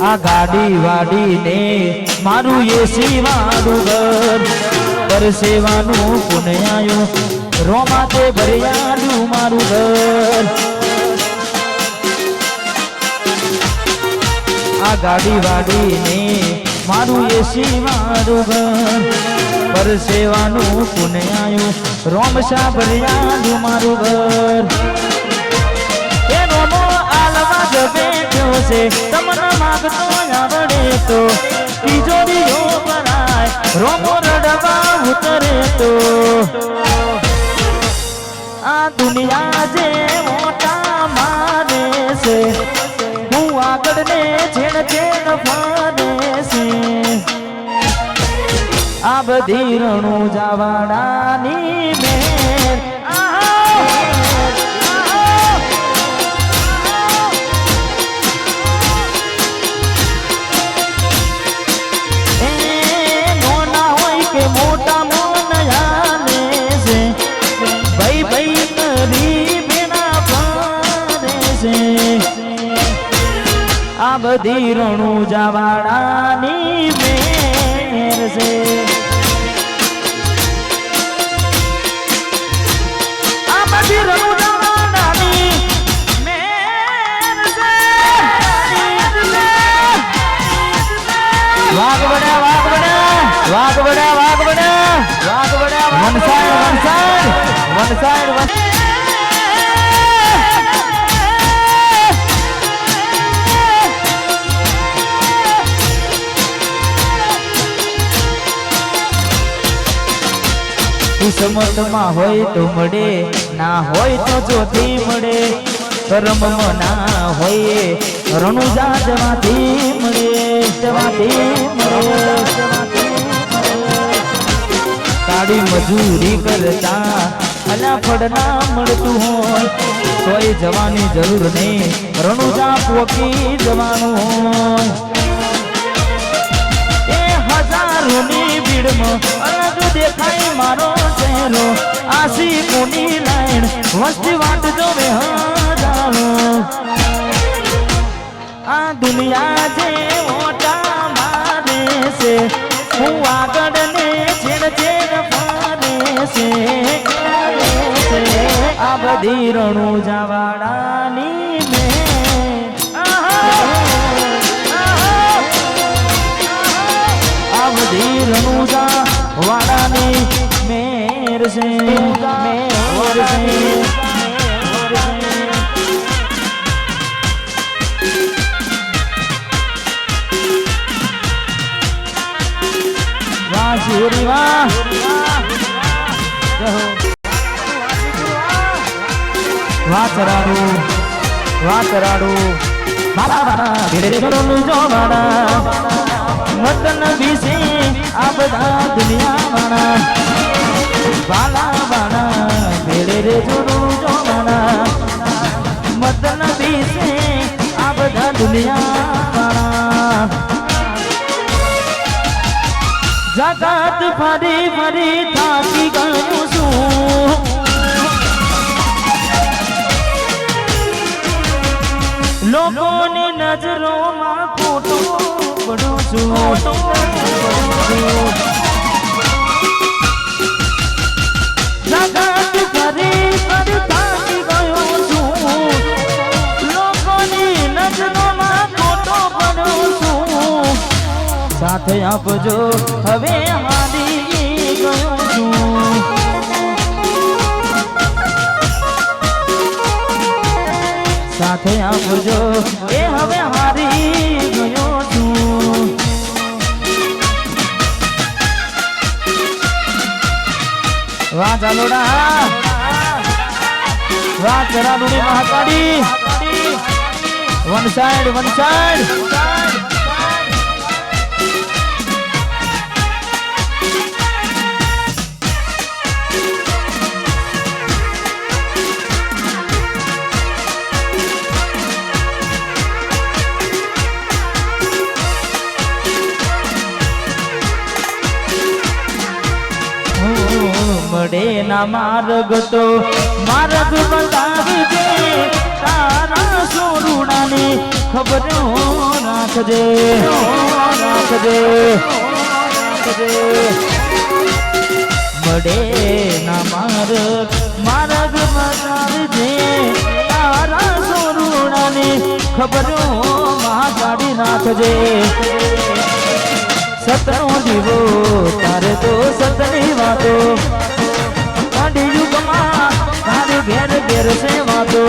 આ ગાડી વાડીને મારું એસી વાળું ઘર પરસેવાનું પુણ્યાયું રોમાતે ભર્યાલું મારું ઘર આ ગાડી વાડીને મારું એસી વાળું ઘર પરસેવાનું પુણ્યાયું રોમશા ભર્યાલું મારું ઘર એ રોમો આલવા જ બેઠ્યો છે તમને માગતો આવડે તો તિજોરીઓ ભરાય રોમો રડવા ઉતરે તો આ દુનિયા જે મોટા મારે છે હું આગળ ને છેડ છેડ ફરે છે આ બધી રણું જવાડાની મેર મોટા મોન યાલે છે ભાઈ ભાઈ કરી બેના ફરે છે આ બધી રણું જવાડાની મેર છે આ બધી રણું જવાડાની મેર છે વાઘ બન્યા વાઘ બન્યા વાઘ બન્યા વાઘ બન્યા વાઘ બન્યા વન સાઈડ કિસ્મતમાં હોય તો મળે ના હોય તો જોથી મળે કર્મમાં ના હોય રણું જવાથી મળે કાળી મજૂરી કરતા અલા ફળ ના મળતું હોય તોય જવાની જરૂર નહીં રણુજા પોકી જવાનું હોય એ હજારોની ભીડમાં અલગ દેખાય મારો ચહેરો આસી કોની લાઈન વસ્તી વાટ જોવે હજારો આ દુનિયા જે મોટા મારે છે હું આગળ ને છેડ છેડ ફરે છે આ બધી રણું જવાડાની આ બધી રણું જવાડાની મેર છે શિવરી વાહ વાચરાડું મારા વાળા ભીડે છોડું જો વાળા મતન બીસી આ બધા દુનિયા વાળા વાલા વાળા ભીડે રે છોડું જો વાળા મતન બીસી આ બધા દુનિયા વાળા જગત ફરી ફરી થાકી ગયું છું લોકોની નજરોમાં ખોટું પડું છું જગત ફરી ફરી થાકી ગયું છું લોકોની નજરોમાં ખોટું પડું છું સાથે આપજો હવે હારી ગયો છું સાથે આપજો એ હવે હારી ગયો છું વાહ ચાલોડા વાહ ચરાડુની મહાકાળી વન સાઈડ મળે ના માર્ગ તો માર્ગ બતાવી દે તારા સોરુડાની ખબર રાખજે રાખજે રાખજે મળે ના માર્ગ બતાવજે તારા સોરુણાની ખબરો માં કાઢી નાખજે સતનો દીવો તારે તો સતની વાતો કાઢી યુગમાં તારે ઘેર ઘેર છે વાતો